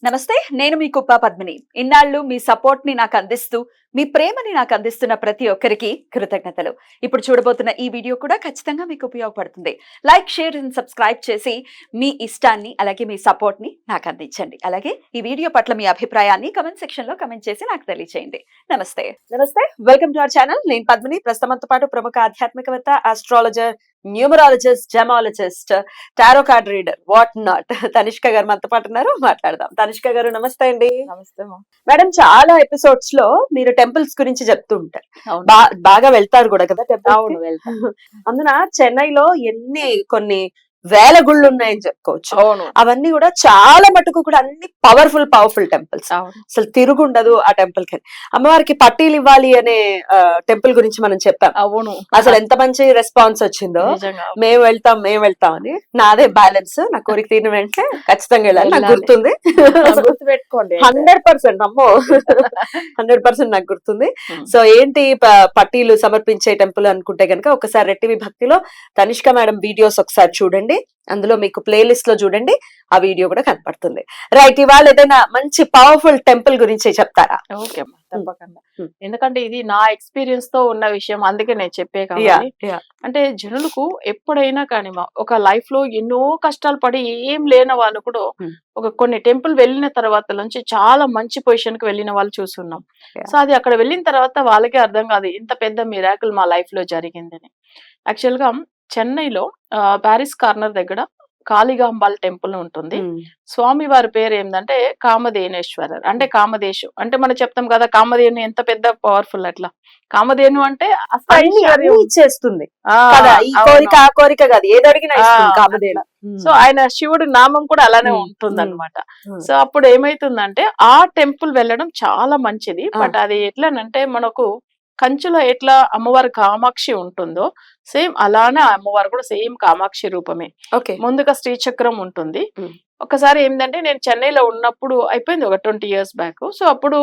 నమస్తే, నేను మీ కుప్ప పద్మిని. ఇన్నాళ్ళు మీ సపోర్ట్ ని నాకు అందిస్తూ, మీ ప్రేమని నాకు అందిస్తున్న ప్రతి ఒక్కరికి కృతజ్ఞతలు. ఇప్పుడు చూడబోతున్న ఈ వీడియో కూడా ఖచ్చితంగా మీకు ఉపయోగపడుతుంది. లైక్, షేర్ అండ్ సబ్స్క్రైబ్ చేసి మీ ఇష్టాన్ని అలాగే మీ సపోర్ట్ ని నాకు అందించండి. అలాగే ఈ వీడియో పట్ల మీ అభిప్రాయాన్ని కమెంట్ సెక్షన్ లో కమెంట్ చేసి నాకు తెలియజేయండి. నమస్తే. Welcome to our channel. నేను పద్మిని. ప్రస్తుతంతో పాటు ప్రముఖ ఆధ్యాత్మికవేత్త, astrologer, numerologist, gemmologist, tarot card reader, what not Tanishq గారు మనతో పాటు ఉన్నారు. మాట్లాడదాం. తనిష్క గారు నమస్తే అండి. నమస్తే మేడం, చాలా ఎపిసోడ్స్ లో మీరు టెంపుల్స్ గురించి చెప్తూ ఉంటారు. బాగా వెళ్తారు కూడా కదా టెంపుల్. అవును, వెళ్తాను. అందున చెన్నైలో కొన్ని వేల గుళ్ళు ఉన్నాయని చెప్పుకోవచ్చు. అవును, అవన్నీ కూడా చాలా మటుకు కూడా అన్ని పవర్ఫుల్ టెంపుల్స్. అసలు తిరుగుండదు ఆ టెంపుల్ కి. అమ్మవారికి పట్టీలు ఇవ్వాలి అనే టెంపుల్ గురించి మనం చెప్పాం. అవును, అసలు ఎంత మంచి రెస్పాన్స్ వచ్చిందో. మేము వెళ్తాం అని. నాదే బ్యాలెన్స్. నా కోరిక తీరిన వెంటనే ఖచ్చితంగా వెళ్ళాలి. నాకు గుర్తుంది. గుర్తుపెట్టుకోండి. 100% అమ్మో 100% నాకు గుర్తుంది. సో ఏంటి పట్టీలు సమర్పించే టెంపుల్ అనుకుంటే గనక ఒకసారి రెట్టివి భక్తిలో తనిష్క మేడం వీడియోస్ ఒకసారి చూడండి. అందులో మీకు ప్లేలిస్ట్ లో చూడండి, ఆ వీడియో కూడా కనపడుతుంది. రైట్, ఇవాళ ఏదైనా మంచి పవర్ఫుల్ టెంపుల్ గురించి చెప్తారా? ఓకే, తప్పకుండా. ఎందుకంటే ఇది నా ఎక్స్పీరియన్స్ తో ఉన్న విషయం, అందుకే నేను చెప్పే కావాలి. అంటే జనులకు ఎప్పుడైనా కానీ ఒక లైఫ్ లో ఎన్నో కష్టాలు పడి ఏం లేని వాళ్ళు కూడా కొన్ని టెంపుల్ వెళ్ళిన తర్వాత నుంచి చాలా మంచి పొజిషన్ కి వెళ్ళిన వాళ్ళు చూస్తున్నాం. సో అది అక్కడ వెళ్ళిన తర్వాత వాళ్ళకే అర్థం కాదు ఇంత పెద్ద మిరాకిల్ మా లైఫ్ లో జరిగిందని. యాక్చువల్ గా చెన్నైలో ప్యారిస్ కార్నర్ దగ్గర కాళికాంబాల్ టెంపుల్ ఉంటుంది. స్వామి వారి పేరు ఏంటంటే కామధేనేశ్వరర్, అంటే కామదేశు. అంటే మనం చెప్తాం కదా కామధేను ఎంత పెద్ద పవర్ఫుల్. అట్లా కామధేను అంటే ఇచ్చేస్తుంది. కోరిక కాదు, ఏది అడిగినా కామధేను. సో ఆయన శివుడి నామం కూడా అలానే ఉంటుంది అనమాట. సో అప్పుడు ఏమైతుందంటే ఆ టెంపుల్ వెళ్ళడం చాలా మంచిది. బట్ అది ఎట్లానంటే మనకు కంచులో ఎట్లా అమ్మవారి కామాక్షి ఉంటుందో సేమ్ అలానే అమ్మవారు కూడా సేమ్ కామాక్షి రూపమే. ముందుగా శ్రీచక్రం ఉంటుంది. ఒకసారి ఏంటంటే నేను చెన్నైలో ఉన్నప్పుడు అయిపోయింది ఒక 20 years బ్యాక్. సో అప్పుడు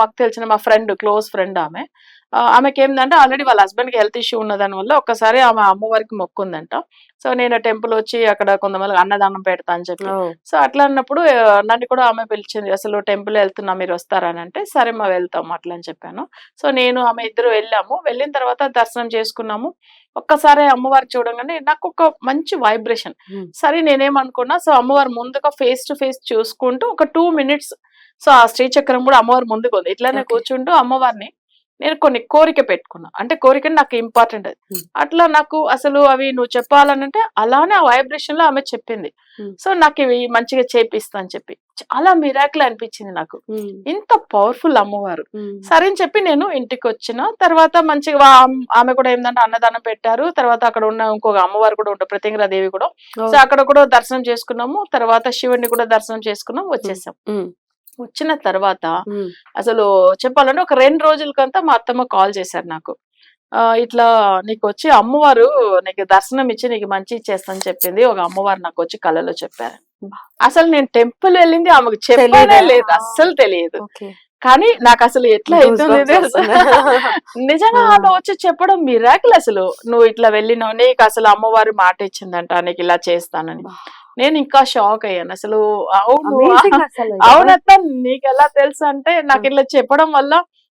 మాకు తెలిసిన మా ఫ్రెండ్, క్లోజ్ ఫ్రెండ్ ఆమెకి ఏంటంటే ఆల్రెడీ వాళ్ళ హస్బెండ్ కి హెల్త్ ఇష్యూ ఉన్నదాని వల్ల ఒక్కసారి ఆమె అమ్మవారికి మొక్కుందంట. సో నేను టెంపుల్ వచ్చి అక్కడ కొంతమంది అన్నదానం పెడతా అని చెప్పి. సో అట్లా అన్నప్పుడు నన్ను కూడా ఆమె పిలిచింది, అసలు టెంపుల్ వెళ్తున్నా మీరు వస్తారా అని. అంటే సరే మా వెళ్తాము అట్లా అని చెప్పాను. సో నేను ఆమె ఇద్దరు వెళ్ళాము. వెళ్ళిన తర్వాత దర్శనం చేసుకున్నాము. ఒక్కసారి అమ్మవారు చూడగానే నాకు ఒక మంచి వైబ్రేషన్. సరే నేనేమనుకున్నా, సో అమ్మవారు ముందుగా ఫేస్ టు ఫేస్ చూసుకుంటూ ఒక 2 minutes సో ఆ శ్రీచక్రం కూడా అమ్మవారు ముందుకు ఉంది. ఇట్లానే కూర్చుంటూ అమ్మవారిని నేను కొన్ని కోరిక పెట్టుకున్నా. అంటే కోరిక నాకు ఇంపార్టెంట్. అది అట్లా నాకు అసలు అవి నువ్వు చెప్పాలనంటే అలానే ఆ వైబ్రేషన్ లో ఆమె చెప్పింది. సో నాకు ఇవి మంచిగా చేపిస్తా అని చెప్పి చాలా మిరాకిల్ అనిపించింది నాకు. ఇంత పవర్ఫుల్ అమ్మవారు. సరే అని చెప్పి నేను ఇంటికి వచ్చిన తర్వాత మంచిగా ఆమె కూడా ఏంటంటే అన్నదానం పెట్టారు. తర్వాత అక్కడ ఉన్న ఇంకొక అమ్మవారు కూడా ఉంటారు, ప్రత్యంగరాదేవి కూడా. సో అక్కడ కూడా దర్శనం చేసుకున్నాము. తర్వాత శివుడిని కూడా దర్శనం చేసుకున్నాం, వచ్చేసాం. వచ్చిన తర్వాత అసలు చెప్పాలంటే ఒక 2 రోజులకంతా మా అత్తమ్మ కాల్ చేశారు నాకు. ఇట్లా నీకు వచ్చి అమ్మవారు నీకు దర్శనం ఇచ్చి నీకు మంచి ఇచ్చేస్తని చెప్పింది. ఒక అమ్మవారు నాకు వచ్చి కళలో చెప్పారు. అసలు నేను టెంపుల్ వెళ్ళింది ఆమెకు చెప్పనే లేదు, అస్సలు తెలియదు. కానీ నాకు అసలు ఎట్లా అవుతుంది నిజంగా ఆమె వచ్చి చెప్పడం మిరాకిల్. అసలు నువ్వు ఇట్లా వెళ్ళినావు, నీకు అసలు అమ్మవారు మాట ఇచ్చిందంట నీకు ఇలా చేస్తానని. నేను ఇంకా షాక్ అయ్యాను అసలు. అవునత్త నీకు ఎలా తెలుసు అంటే నాకు ఇట్లా చెప్పడం వల్ల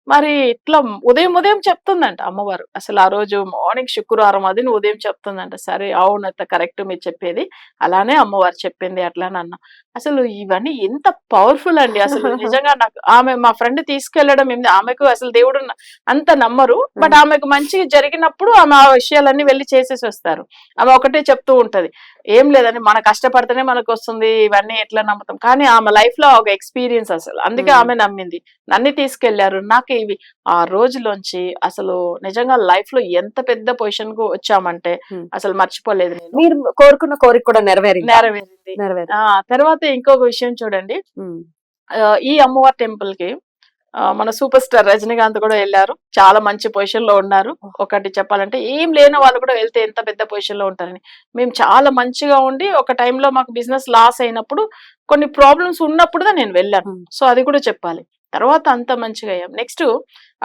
మరి ఇట్లా ఉదయం చెప్తుందంట అమ్మవారు. అసలు ఆ రోజు మార్నింగ్ శుక్రవారం అది ఉదయం చెప్తుందంట. సరే అవునత్త కరెక్ట్ మీరు చెప్పేది, అలానే అమ్మవారు చెప్పింది అట్లా అన్న. అసలు ఇవన్నీ ఎంత పవర్ఫుల్ అండి అసలు. నిజంగా నాకు ఆమె మా ఫ్రెండ్ తీసుకెళ్లడం ఏంది, ఆమెకు అసలు దేవుడు అంత నమ్మరు. బట్ ఆమెకు మంచిగా జరిగినప్పుడు ఆమె ఆ విషయాలన్నీ వెళ్ళి చేసేసి వస్తారు. ఆమె ఒకటే చెప్తూ ఉంటది, ఏం లేదని మన కష్టపడితేనే మనకు వస్తుంది, ఇవన్నీ ఎట్లా నమ్ముతాం. కానీ ఆమె లైఫ్ లో ఒక ఎక్స్పీరియన్స్ అసలు, అందుకే ఆమె నమ్మింది. నన్ను తీసుకెళ్లారు. నాకు ఇవి ఆ రోజులోంచి అసలు నిజంగా లైఫ్ లో ఎంత పెద్ద పొజిషన్ కు వచ్చామంటే అసలు మర్చిపోలేదు. మీరు కోరుకున్న కోరిక కూడా నెరవేరింది. తర్వాత ఇంకొక విషయం చూడండి, ఈ అమ్మవారి టెంపుల్ కి మన సూపర్ స్టార్ రజనీకాంత్ కూడా వెళ్ళారు. చాలా మంచి పొజిషన్ లో ఉన్నారు. ఒకటి చెప్పాలంటే ఏం లేని వాళ్ళు కూడా వెళ్తే ఎంత పెద్ద పొజిషన్ లో ఉంటారని. మేము చాలా మంచిగా ఉండి ఒక టైంలో మాకు బిజినెస్ లాస్ అయినప్పుడు కొన్ని ప్రాబ్లమ్స్ ఉన్నప్పుడు నేను వెళ్ళాను. సో అది కూడా చెప్పాలి. తర్వాత అంత మంచిగా అయ్యాం. నెక్స్ట్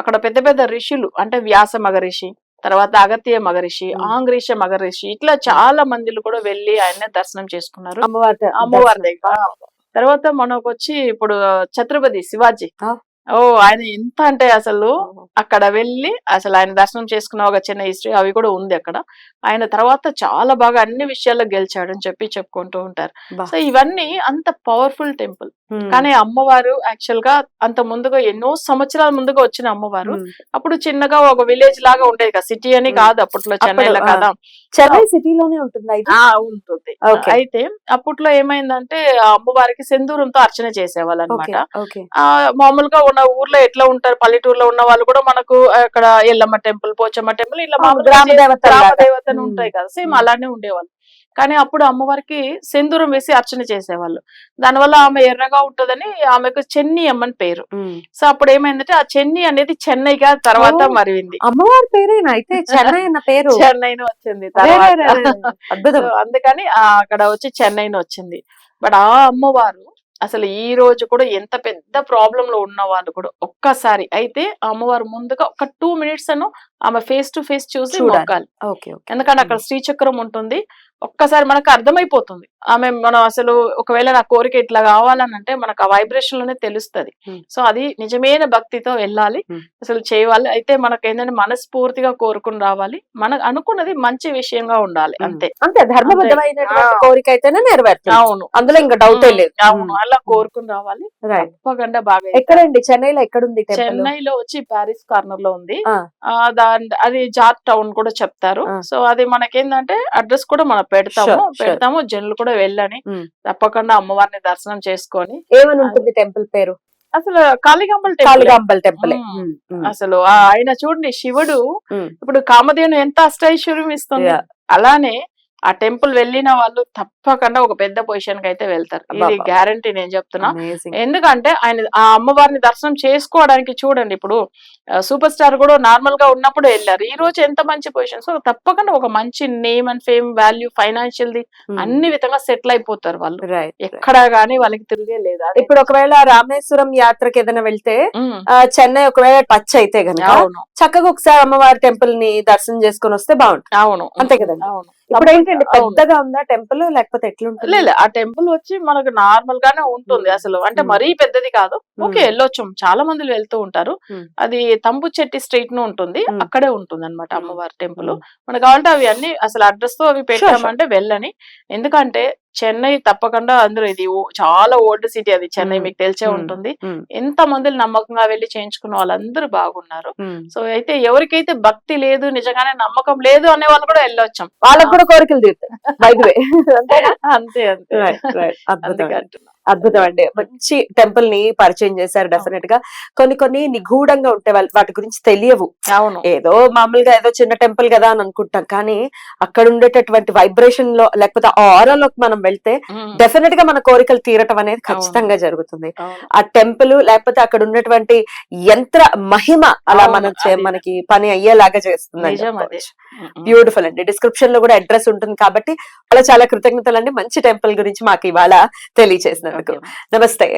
అక్కడ పెద్ద పెద్ద ఋషులు అంటే వ్యాస మగరిషి, తర్వాత అగత్య మగరిషి, ఆంగ్రీష మగరిషి, ఇట్లా చాలా మందిలు కూడా వెళ్ళి ఆయన దర్శనం చేసుకున్నారు అమ్మవారి దగ్గర. తర్వాత మనకు వచ్చి ఇప్పుడు ఛత్రపతి శివాజీ. ఆ. ఓ ఆయన ఎంత అంటే అసలు అక్కడ వెళ్ళి అసలు ఆయన దర్శనం చేసుకున్న ఒక చిన్న హిస్టరీ అవి కూడా ఉంది అక్కడ. ఆయన తర్వాత చాలా బాగా అన్ని విషయాల్లో గెలిచాడు అని చెప్పి చెప్పుకుంటూ ఉంటారు. బా. సో ఇవన్నీ అంత పవర్ఫుల్ టెంపుల్. ఉమ్. కానీ అమ్మవారు యాక్చువల్ గా అంత ముందుగా ఎన్నో సంవత్సరాల ముందుగా వచ్చిన అమ్మవారు. ఉమ్. అప్పుడు చిన్నగా ఒక విలేజ్ లాగా ఉండేది కదా, సిటీ అని కాదు అప్పట్లో, చెన్నైలో అప్పుడు, కదా. చెన్నై సిటీలోనే ఉంటుందా ఇది? ఉంటుంది. Okay. అయితే అప్పట్లో ఏమైందంటే ఆ అమ్మవారికి సెందూరంతో అర్చన చేసేవాళ్ళు ఓకే అనమాట. ఓకే మామూలుగా ఉన్న ఊర్లో ఎట్లా ఉంటారు, పల్లెటూరులో ఉన్న వాళ్ళు కూడా మనకు అక్కడ ఎల్లమ్మ టెంపుల్, పోచమ్మ టెంపుల్ ఇట్లా మామూలుగా గ్రామ దేవతలు గ్రామ లాగా. దేవతలు ఉమ్. ఉంటాయి కదా, సేమ్ ఉమ్. అలానే ఉండేవాళ్ళు. కానీ అప్పుడు అమ్మవారికి సెందూరం వేసి అర్చన చేసేవాళ్ళు. దానివల్ల ఆమె ఎర్రగా ఉంటదని ఆమెకు చెన్ని అమ్మని పేరు. ఉమ్. సో అప్పుడు ఏమైందంటే ఆ చెన్ని అనేది చెన్నైగా తర్వాత ఓ. మరివింది. అమ్మవారి పేరేనా అయితే చెన్నై అన్న పేరు? చెన్నైని వచ్చింది అరే, తర్వాత. అరే, అరే, అరే. అద్భుతం. సో అందుకని అక్కడ వచ్చి చెన్నైని వచ్చింది. బట్ ఆ అమ్మవారు అసలు ఈ రోజు కూడా ఎంత పెద్ద ప్రాబ్లం లో ఉన్న వాళ్ళు కూడా ఒక్కసారి అయితే ఆ అమ్మవారు ముందుగా ఒక 2 minutes అను ఆమె ఫేస్ టు ఫేస్ చూసి చూడాలి. మొక్కాలి. ఓకే ఓకే ఎందుకంటే అక్కడ శ్రీచక్రం ఉంటుంది. ఒక్కసారి మనకు అర్థమైపోతుంది ఆమె, మనం అసలు ఒకవేళ నా కోరిక ఇట్లా కావాలని అంటే మనకు ఆ వైబ్రేషన్ లోనే తెలుస్తుంది. Hmm. సో అది నిజమైన భక్తితో వెళ్ళాలి, Hmm. అసలు చేయాలి. అయితే మనకు ఏంటంటే మనస్ఫూర్తిగా కోరుకుని రావాలి, మనకు అనుకున్నది మంచి విషయంగా ఉండాలి అంతే. అంతే ధర్మబద్ధమైనటువంటి కోరిక అయితేనే నెరవేరుతుంది. అవును, అందులో ఇంకా డౌటే లేదు. అవును, అలా కోరుకుని రావాలి. రైట్. తప్పకుండా బాగా అయితే. ఎక్కడండి చెన్నైలో ఎక్కడుంది టెంపుల్? చెన్నైలో వచ్చి ప్యారిస్ కార్నర్ లో ఉంది. ఆ. అది జార్జ్ టౌన్ కూడా చెప్తారు. ఆ. సో అది మనకేందంటే అడ్రస్ కూడా మనం పెడతాము. Sure, sure. జనులు కూడా వెళ్ళని ఉమ్. తప్పకుండా అమ్మవారిని దర్శనం చేసుకొని. ఏమని ఉంటుంది టెంపుల్ పేరు? అసలు కాళికాంబల్ టెంపుల్. కాళికాంబల్ టెంపుల్. అసలు ఆయన చూడండి, శివుడు ఉమ్. ఇప్పుడు కామధేను ఎంత అష్టైశ్వర్యం ఇస్తుంది. Yeah. అలానే ఆ టెంపుల్ వెళ్ళిన వాళ్ళు తప్పకుండా ఒక పెద్ద పొజిషన్ కి అయితే వెళ్తారు. ఇది అబ్బబ్బా. గ్యారంటీ నేను చెప్తున్నా. Amazing. ఎందుకంటే ఆయన ఆ అమ్మవారిని దర్శనం చేసుకోవడానికి చూడండి, ఇప్పుడు సూపర్ స్టార్ కూడా నార్మల్ గా ఉన్నప్పుడు వెళ్ళారు, ఈ రోజు ఎంత మంచి పొజిషన్. సో తప్పకుండా ఒక మంచి name and fame, value, financial the అన్ని విధంగా సెటిల్ అయిపోతారు వాళ్ళు. రైట్. ఎక్కడా గానీ వాళ్ళకి తిరిగే లేదా. ఇప్పుడు ఒకవేళ రామేశ్వరం యాత్రకి ఏదైనా వెళ్తే ఉమ్, చెన్నై ఒకవేళ టచ్ అయితే గనుక అవును చక్కగా ఒకసారి అమ్మవారి టెంపుల్ ని దర్శనం చేసుకొని వస్తే బాగుంటుంది. అవును అంతే కదండి. అవును. ఇప్పుడు ఏంటంటే అవును. పెద్దగా ఉందా టెంపుల్ లేకపోతే ఎట్లుంటుంది? లేదు, ఆ టెంపుల్ వచ్చి మనకు నార్మల్ గానే ఉంటుంది అసలు, అంటే మరీ పెద్దది కాదు. ఓకే, వెళ్ళొచ్చు, చాలా మంది వెళ్తూ ఉంటారు. అది తంబుచెట్టి స్ట్రీట్ ను ఉంటుంది, అక్కడే ఉంటుంది అనమాట అమ్మవారి టెంపుల్. మనకు కావాలంటే అవి అన్ని అసలు అడ్రస్ తో అవి పెట్టామంటే వెళ్ళని. ఎందుకంటే చెన్నై తప్పకుండా అందరూ ఇది చాలా ఓల్డ్ సిటీ, అది చెన్నై మీకు తెలిసే ఉంటుంది. ఎంత మంది నమ్మకంగా వెళ్ళి చేయించుకున్న వాళ్ళందరూ బాగున్నారు. సో అయితే ఎవరికైతే భక్తి లేదు, నిజంగానే నమ్మకం లేదు అనే వాళ్ళు కూడా వెళ్ళొచ్చాం, వాళ్ళకు కూడా కోరికలు తీరుతాయి. అంతే అంతే. అందుకే అంటున్నా. అద్భుతం అండి. మంచి టెంపుల్ ని పరిచయం చేశారు. డెఫినెట్ గా కొన్ని నిగూఢంగా ఉంటాయి, వాటి గురించి తెలియవు. అవును, ఏదో మామూలుగా ఏదో చిన్న టెంపుల్ కదా అని అనుకుంటాం, కానీ అక్కడ ఉండేటటువంటి వైబ్రేషన్ లో లేకపోతే ఆ ఆరాలోకి మనం వెళ్తే డెఫినెట్ గా మన కోరికలు తీరటం అనేది ఖచ్చితంగా జరుగుతుంది. ఆ టెంపుల్ లేకపోతే అక్కడ ఉన్నటువంటి యంత్ర మహిమ అలా మనకి పని అయ్యేలాగా చేస్తుంది. బ్యూటిఫుల్ అండి. డిస్క్రిప్షన్ లో కూడా అడ్రస్ ఉంటుంది కాబట్టి అలా చాలా కృతజ్ఞతలు అండి. మంచి టెంపుల్ గురించి మాకు ఇవాళ తెలియజేసినందుకు. నమస్తే.